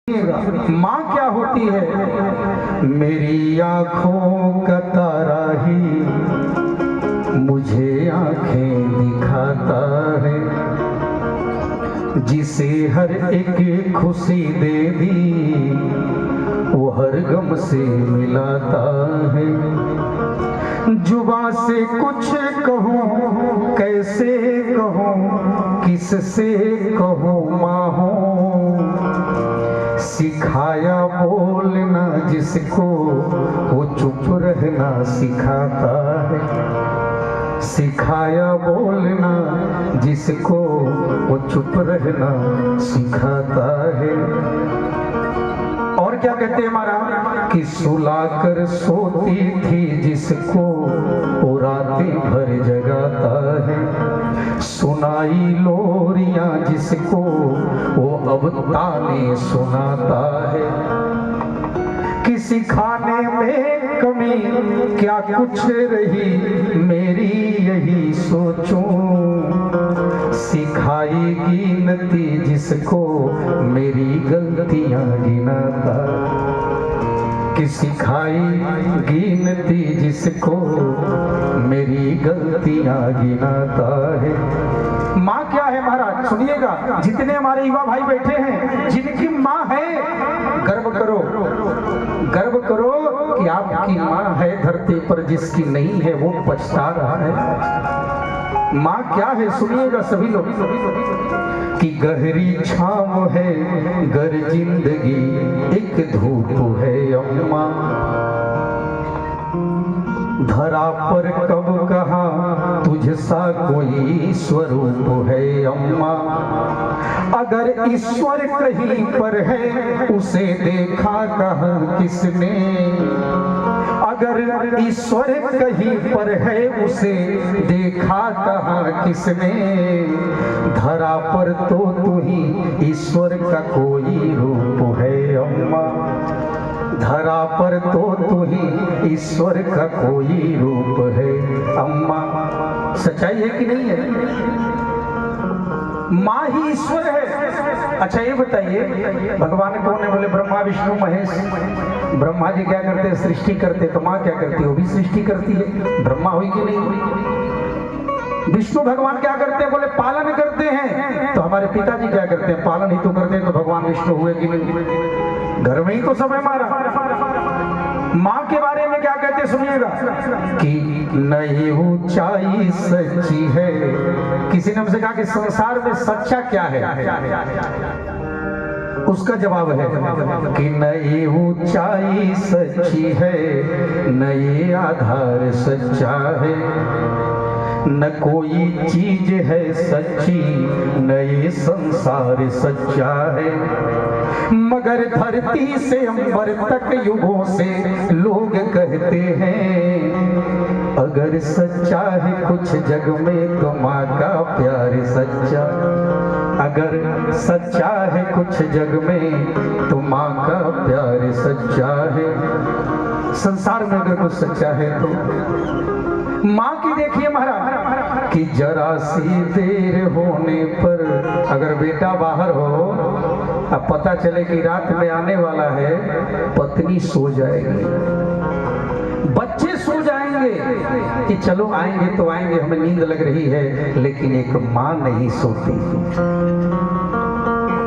माँ क्या होती है? मेरी आंखों का तारा ही मुझे आंखें दिखाता है, जिसे हर एक खुशी दे दी वो हर गम से मिलाता है। जुबां से कुछ कहूँ कैसे कहूँ किससे कहूँ माँ हूँ, सिखाया बोलना जिसको वो चुप रहना सिखाता है, सिखाया बोलना जिसको वो चुप रहना सिखाता है। और क्या कहते हैं हमारा कि सुलाकर सोती थी जिसको वो रातें भर जगाता है, सुनाई लोरियां जिसको वो अब ताने सुनाता है। किसी खाने में कमी क्या कुछ रही मेरी यही सोचूं, सिखाई गिनती जिसको मेरी गलतियां गिनाता, कि सिखाई गिनती जिसको मेरी गलतियां गिनाता है। माँ क्या है महाराज? सुनिएगा, जितने हमारे युवा भाई बैठे हैं जिनकी माँ है, गर्व करो, गर्व करो कि आपकी माँ है धरती पर, जिसकी नहीं है वो पछता रहा है। माँ क्या है? सुनिएगा सभी लोग, कि गहरी छाँव है गर जिंदगी एक धूप है अम्मा, धरा पर कब कहा तुझ सा कोई स्वरूप है अम्मा। अगर ईश्वर कहीं पर है उसे देखा कहाँ किसने, अगर ईश्वर कहीं पर है उसे देखा कहाँ किसने, धरा पर तो तू ही ईश्वर का कोई रूप है अम्मा, धरा पर तो तू ही ईश्वर का कोई रूप है अम्मा। सच्चाई है कि नहीं है? माँ ही ईश्वर है। अच्छा ये बताइए, भगवान कौन है? बोले ब्रह्मा विष्णु महेश। ब्रह्मा जी क्या करते हैं? सृष्टि करते। तो माँ क्या करती है? वो भी सृष्टि करती है। ब्रह्मा हुई कि नहीं हुई? विष्णु भगवान क्या करते हैं? बोले पालन करते हैं। तो हमारे पिताजी क्या करते हैं? पालन ही तो करते हैं। तो भगवान विष्णु हुए कि नहीं? घर में ही तो सब है हमारा। माँ के बारे में क्या कहते? सुनिएगा, कि नई ऊंचाई सच्ची है। किसी ने हमसे कहा कि संसार में सच्चा क्या है? उसका जवाब है कि नई ऊंचाई सच्ची है, नई आधार सच्चा है, न कोई चीज है सच्ची न ये संसार सच्चा है। मगर धरती से अंबर तक युगों से लोग कहते हैं, अगर सच्चा है कुछ जग में तो माँ का प्यार सच्चा, अगर सच्चा है कुछ जग में तो माँ का प्यार सच्चा है। संसार में अगर कुछ सच्चा है तो माँ की देखिए महाराज, कि जरा सी देर होने पर अगर बेटा बाहर हो, अब पता चले कि रात में आने वाला है, पत्नी सो जाएगी, बच्चे सो जाएंगे कि चलो आएंगे तो आएंगे, हमें नींद लग रही है, लेकिन एक माँ नहीं सोती।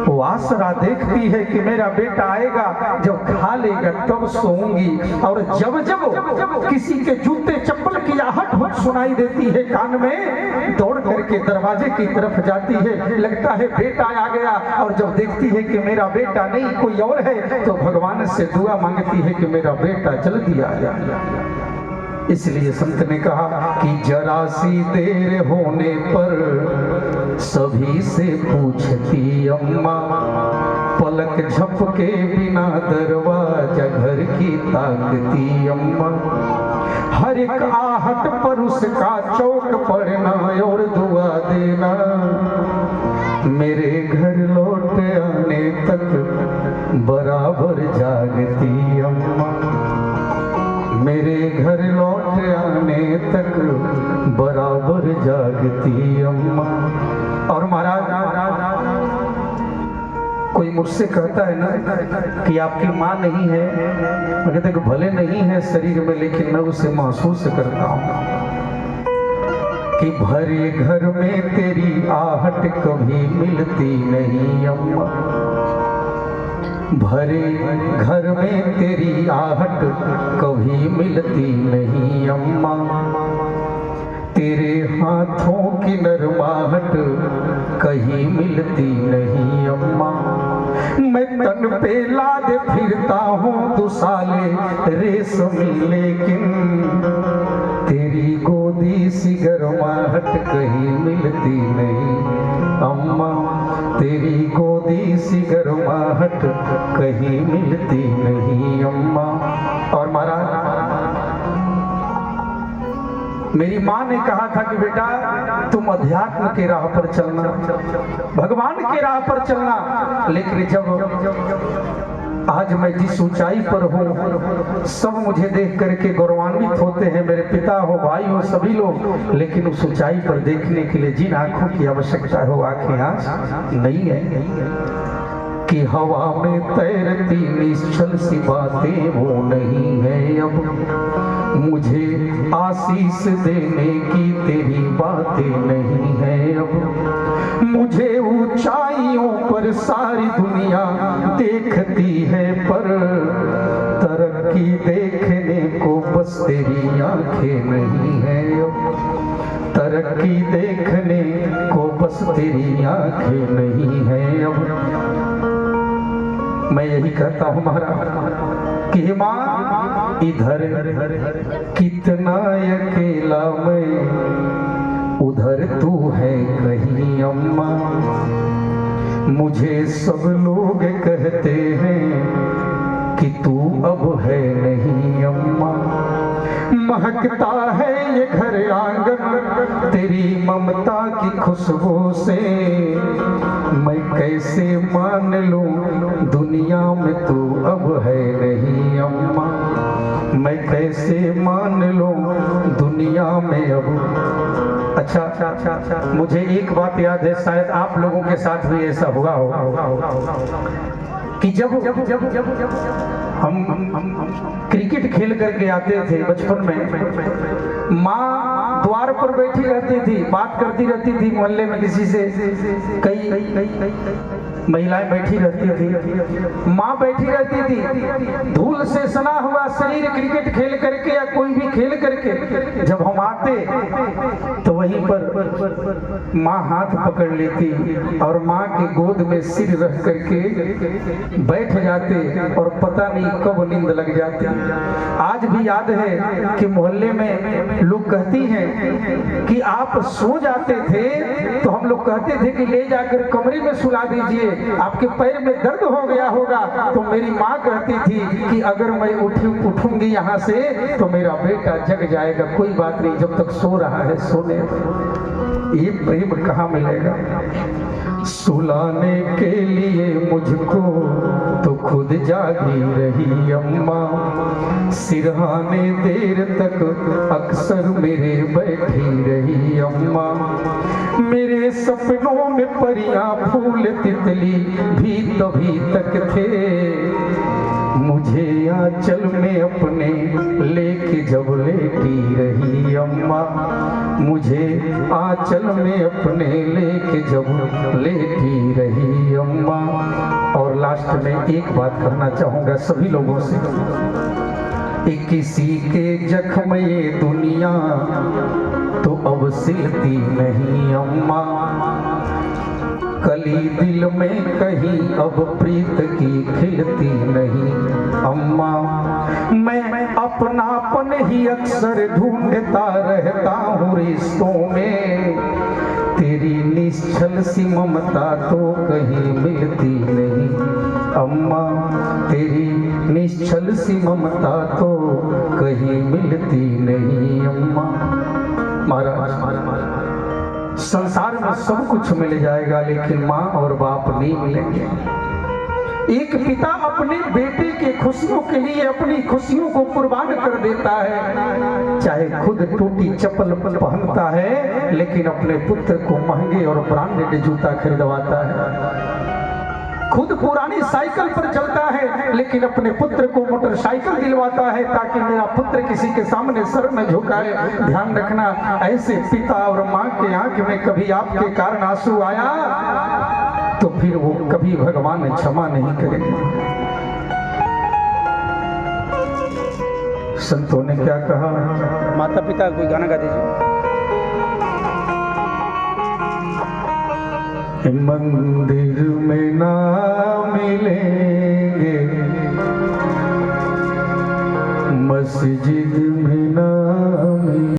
वो आसरा देखती है कि मेरा बेटा आएगा, जब खा लेगा तब सोऊंगी। और जब जब किसी के जूते चप्पल की आहट सुनाई देती है कान में, दौड़ करके दरवाजे की तरफ जाती है, लगता है बेटा आ गया। और जब देखती है कि मेरा बेटा नहीं कोई और है, तो भगवान से दुआ मांगती है कि मेरा बेटा जल्दी आ जाए। इसलिए संत ने कहा कि जरा सी देर होने पर सभी से पूछती अम्मा, पलक झपके बिना दरवाजा घर की ताकती अम्मा, हर एक आहट पर उसका चौक पड़ना और दुआ देना, मेरे घर लौट आने तक बराबर जागती अम्मा, मेरे घर लौट आने तक बराबर जागती अम्मा। और महाराज कोई मुझसे कहता है ना कि आपकी माँ नहीं है, मैं कहता कि भले नहीं है शरीर में, लेकिन मैं उसे महसूस करता हूँ कि भरे घर में तेरी आहट कभी मिलती नहीं अम्मा। भरे घर में तेरी आहट कभी मिलती नहीं अम्मा। तेरे हाथों की नरमाहट कहीं मिलती नहीं अम्मा। मैं तन पे लादे फिरता हूँ दुसाले रेशमी, लेकिन तेरी गोदी सी गरमाहट कहीं मिलती नहीं अम्मा। तेरी गोदी सी गरमाहट कहीं मिलती नहीं अम्मा। और महाराज, मेरी माँ ने कहा था कि बेटा तुम अध्यात्म के राह पर चलना, भगवान के राह पर चलना। लेकिन जब आज मैं जिस ऊंचाई पर हूँ, सब मुझे देख करके गौरवान्वित होते हैं, मेरे पिता हो, भाई हो, सभी लोग। लेकिन उस ऊंचाई पर देखने के लिए जिन आंखों की आवश्यकता हो, आंखें आज नहीं है। कि हवा में तैरती निश्चल सी बातें वो नहीं है अब। मुझे आशीष देने की तेरी बातें नहीं है अब। मुझे ऊंचाइयों पर सारी दुनिया देखती है, पर तरक्की देखने को बस तेरी आंखें नहीं है अब। तरक्की देखने को बस तेरी आंखें नहीं है अब। मैं यही कहता हूँ महाराज कि माँ इधर कितना अकेला मैं, उधर तू है कहीं अम्मा। मुझे सब लोग कहते हैं कि तू अब है नहीं अम्मा। महकता है ये घर आंगन तेरी ममता की खुशबू से। मैं कैसे मान लूं दुनिया में तू अब है नहीं अम्मा। मैं कैसे मान लूं दुनिया में अब। अच्छा, मुझे एक बात याद है, शायद आप लोगों के साथ भी ऐसा हुआ होगा कि जब हम क्रिकेट खेल करके आते थे बचपन में, माँ द्वार पर बैठी रहती थी, बात करती रहती थी मोहल्ले में किसी से। कई महिलाएं बैठी रहती थी, माँ बैठी रहती थी, धूल से सना हुआ शरीर क्रिकेट खेल करके या कोई भी खेल करके जब हम आते तो वहीं पर माँ हाथ पकड़ लेती और माँ के गोद में सिर रख करके बैठ जाते और पता नहीं कब नींद लग जाती। आज भी याद है कि मोहल्ले में लोग कहती हैं कि आप सो जाते थे तो हम लोग कहते थे कि ले जाकर कमरे में सुला दीजिए, आपके पैर में दर्द हो गया होगा। तो मेरी माँ कहती थी कि अगर मैं उठूंगी यहाँ से तो मेरा बेटा जग जाएगा। कोई बात नहीं, जब तक सो रहा है सोने। ये प्रेम कहाँ मिलेगा? सुलाने के लिए मुझको तो खुद जागी रही अम्मा। सिरहाने देर तक अक्सर मेरे बैठी रही अम्मा। मेरे सपनों में परियां फूल तितली भी तभी तक थे। मुझे आंचल में अपने लेके जब लेटी रही अम्मा। मुझे आंचल में अपने लेके जब लेटी रही अम्मा। और लास्ट में एक बात करना चाहूँगा सभी लोगों से, किसी के जख्म ये दुनिया तो अब सिलती नहीं अम्मा। कली दिल में कहीं अब प्रीत की खिलती नहीं अम्मा। मैं अपनापन ही अक्सर ढूंढता रहता हूँ रिश्तों में। तेरी निश्चल सी ममता तो कहीं मिलती नहीं अम्मा। तेरी निश्चल सी ममता तो कहीं मिलती नहीं अम्मा। महाराज, संसार में सब कुछ मिल जाएगा लेकिन माँ और बाप नहीं मिलेंगे। एक पिता अपने बेटे के खुशियों के लिए अपनी खुशियों को कुर्बान कर देता है, चाहे खुद टूटी चप्पल पहनता है लेकिन अपने पुत्र को महंगे और ब्रांडेड जूता खरीदवाता है। खुद पुरानी साइकिल पर चलता है लेकिन अपने पुत्र को मोटरसाइकिल दिलवाता है ताकि मेरा पुत्र किसी के सामने सर न झुकाए। ध्यान रखना, ऐसे पिता और माँ के आंख में कभी आपके कारण आंसू आया तो फिर वो कभी भगवान क्षमा नहीं करेंगे। संतों ने क्या कहा? माता पिता कोई गाना गा दीजिए। मंदिर में ना मिलेंगे, मस्जिद